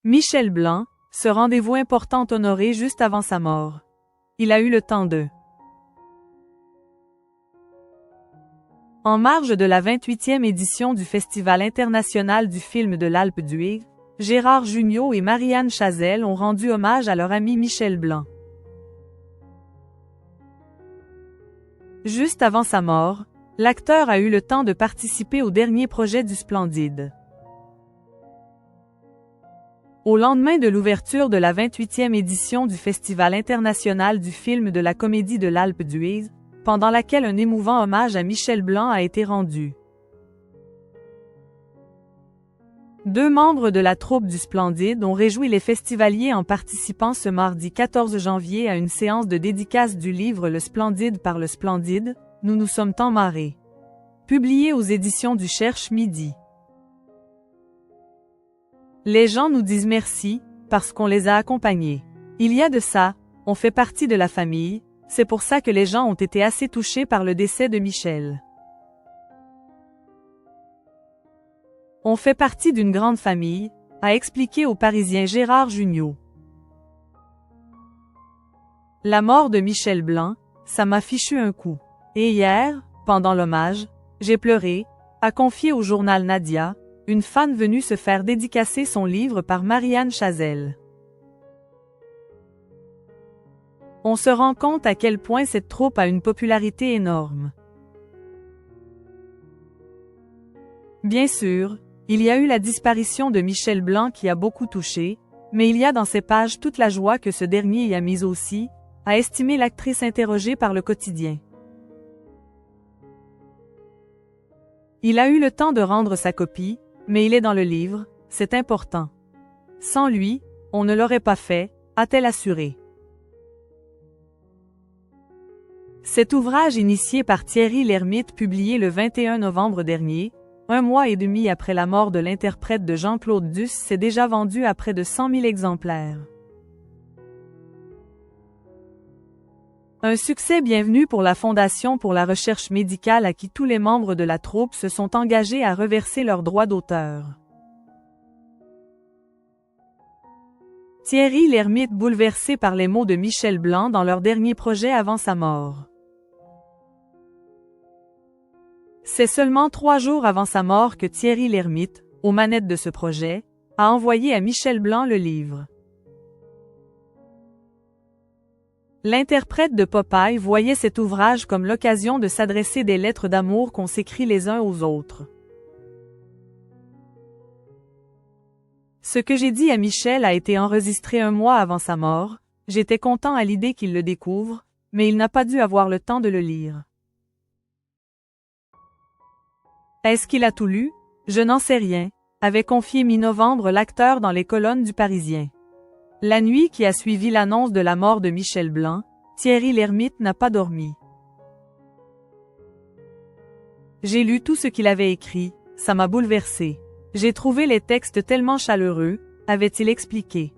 Michel Blanc, ce rendez-vous important honoré juste avant sa mort. Il a eu le temps de. En marge de la 28e édition du Festival international du film de l'Alpe d'Huez, Gérard Jugnot et Marianne Chazelle ont rendu hommage à leur ami Michel Blanc. Juste avant sa mort, l'acteur a eu le temps de participer au dernier projet du Splendide. Au lendemain de l'ouverture de la 28e édition du Festival international du film de la comédie de l'Alpe d'Huez, pendant laquelle un émouvant hommage à Michel Blanc a été rendu. Deux membres de la troupe du Splendide ont réjoui les festivaliers en participant ce mardi 14 janvier à une séance de dédicace du livre Le Splendide par le Splendide, Nous nous sommes tant marrés. Publié aux éditions du Cherche Midi. Les gens nous disent merci, parce qu'on les a accompagnés. Il y a de ça, on fait partie de la famille, c'est pour ça que les gens ont été assez touchés par le décès de Michel. On fait partie d'une grande famille, a expliqué au Parisien Gérard Jugnot. La mort de Michel Blanc, ça m'a fichu un coup. Et hier, pendant l'hommage, j'ai pleuré, a confié au journal Nadia, une fan venue se faire dédicacer son livre par Marianne Chazelle. On se rend compte à quel point cette troupe a une popularité énorme. Bien sûr, il y a eu la disparition de Michel Blanc qui a beaucoup touché, mais il y a dans ces pages toute la joie que ce dernier y a mise aussi, a estimé l'actrice interrogée par le quotidien. Il a eu le temps de rendre sa copie, mais il est dans le livre, c'est important. Sans lui, on ne l'aurait pas fait, a-t-elle assuré. Cet ouvrage initié par Thierry Lhermitte publié le 21 novembre dernier, un mois et demi après la mort de l'interprète de Jean-Claude Duss, s'est déjà vendu à près de 100 000 exemplaires. Un succès bienvenu pour la Fondation pour la recherche médicale à qui tous les membres de la troupe se sont engagés à reverser leurs droits d'auteur. Thierry Lhermitte bouleversé par les mots de Michel Blanc dans leur dernier projet avant sa mort. C'est seulement 3 jours avant sa mort que Thierry Lhermitte, aux manettes de ce projet, a envoyé à Michel Blanc le livre. L'interprète de Popeye voyait cet ouvrage comme l'occasion de s'adresser des lettres d'amour qu'on s'écrit les uns aux autres. Ce que j'ai dit à Michel a été enregistré 1 mois avant sa mort, j'étais content à l'idée qu'il le découvre, mais il n'a pas dû avoir le temps de le lire. Est-ce qu'il a tout lu? Je n'en sais rien, avait confié mi-novembre l'acteur dans les colonnes du Parisien. La nuit qui a suivi l'annonce de la mort de Michel Blanc, Thierry Lhermitte n'a pas dormi. J'ai lu tout ce qu'il avait écrit, ça m'a bouleversé. J'ai trouvé les textes tellement chaleureux, avait-il expliqué.